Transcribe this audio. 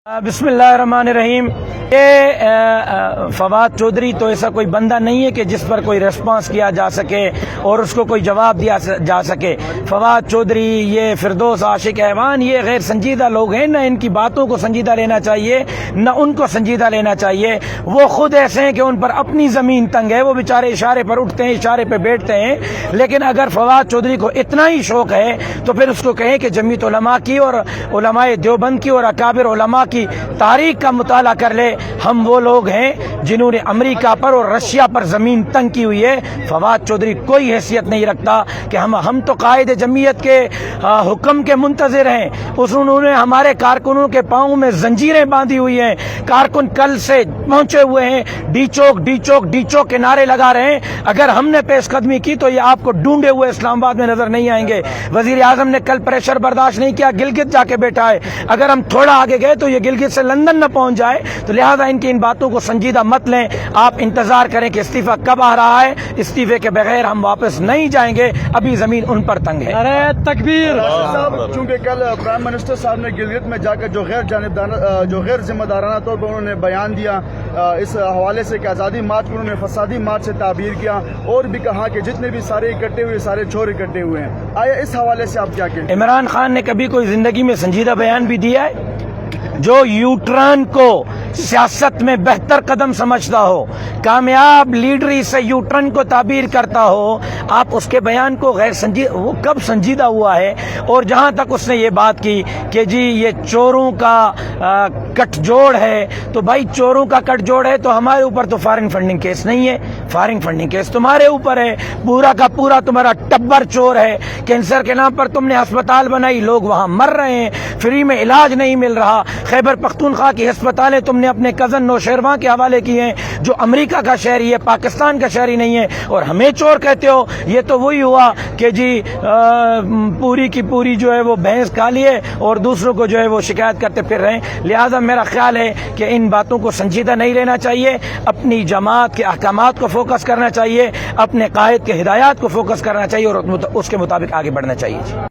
بسم اللہ الرحمن الرحیم۔ یہ فواد چودھری تو ایسا کوئی بندہ نہیں ہے کہ جس پر کوئی ریسپانس کیا جا سکے اور اس کو کوئی جواب دیا جا سکے۔ فواد چودھری، یہ فردوس عاشق حیوان، یہ غیر سنجیدہ لوگ ہیں، نہ ان کی باتوں کو سنجیدہ لینا چاہیے نہ ان کو سنجیدہ لینا چاہیے۔ وہ خود ایسے ہیں کہ ان پر اپنی زمین تنگ ہے، وہ بیچارے اشارے پر اٹھتے ہیں، اشارے پہ بیٹھتے ہیں۔ لیکن اگر فواد چودھری کو اتنا ہی شوق ہے تو پھر اس کو کہیں کہ جمعیت علماء کی اور علماء دیوبند کی اور اکابر علماء کی تاریخ کا مطالعہ کر لے۔ ہم وہ لوگ ہیں جنہوں نے امریکہ پر اور رشیا پر زمین تنگ کی ہوئی ہے۔ فواد چودھری کوئی حیثیت نہیں رکھتا کہ ہم تو قائد جمعیت کے حکم کے منتظر ہیں۔ انہوں نے ہمارے کارکنوں کے پاؤں میں زنجیریں باندھی ہوئی ہیں۔ کارکن کل سے پہنچے ہوئے ہیں، ڈی چوک ڈی چوک ڈی چوک کے نعرے لگا رہے ہیں۔ اگر ہم نے پیش قدمی کی تو یہ آپ کو ڈھونڈے ہوئے اسلام آباد میں نظر نہیں آئیں گے۔ وزیر اعظم نے کل پریشر برداشت نہیں کیا، گلگت جا کے بیٹھا ہے۔ اگر ہم تھوڑا آگے گئے تو یہ گلگت سے لندن نہ پہنچ جائے، تو لہذا ان کی ان باتوں کو سنجیدہ مت لیں۔ آپ انتظار کریں کہ استعفیٰ کب آ رہا ہے۔ استعفے کے بغیر ہم واپس نہیں جائیں گے، ابھی زمین ان پر تنگ ہے۔ نعرہ تکبیر۔ صاحب، چونکہ کل پرائم منسٹر صاحب نے گلگت میں جا کر جو غیر ذمہ دارانہ طور پر انہوں نے بیان دیا اس حوالے سے کہ آزادی مارچ کو انہوں نے فسادی مارچ سے تعبیر کیا، اور بھی کہا کہ جتنے بھی سارے اکٹھے ہوئے سارے چور اکٹھے ہوئے ہیں۔ آیا اس حوالے سے آپ کیا کہیں؟ عمران خان نے کبھی کوئی زندگی میں سنجیدہ بیان بھی دیا ہے؟ جو یوٹرن کو سیاست میں بہتر قدم سمجھتا ہو، کامیاب لیڈری سے یوٹرن کو تعبیر کرتا ہو، آپ اس کے بیان کو غیر سنجیدہ، وہ کب سنجیدہ ہوا ہے؟ اور جہاں تک اس نے یہ بات کی کہ جی یہ چوروں کا کٹ جوڑ ہے، تو بھائی چوروں کا کٹ جوڑ ہے تو ہمارے اوپر تو فارن فنڈنگ کیس نہیں ہے، فارن فنڈنگ کیس تمہارے اوپر ہے۔ پورا کا پورا تمہارا ٹبر چور ہے۔ کینسر کے نام پر تم نے ہسپتال بنائی، لوگ وہاں مر رہے ہیں، فری میں علاج نہیں مل رہا۔ خیبر پختونخوا کی ہسپتالیں تم نے اپنے کزن نوشیروان کے حوالے کی ہیں جو امریکہ کا شہری ہے، پاکستان کا شہری نہیں ہے، اور ہمیں چور کہتے ہو۔ یہ تو وہی ہوا کہ جی پوری کی پوری جو ہے وہ بھینس کھا لیے اور دوسروں کو جو ہے وہ شکایت کرتے پھر رہے ہیں۔ لہذا میرا خیال ہے کہ ان باتوں کو سنجیدہ نہیں لینا چاہیے، اپنی جماعت کے احکامات کو فوکس کرنا چاہیے، اپنے قائد کے ہدایات کو فوکس کرنا چاہیے اور اس کے مطابق آگے بڑھنا چاہیے۔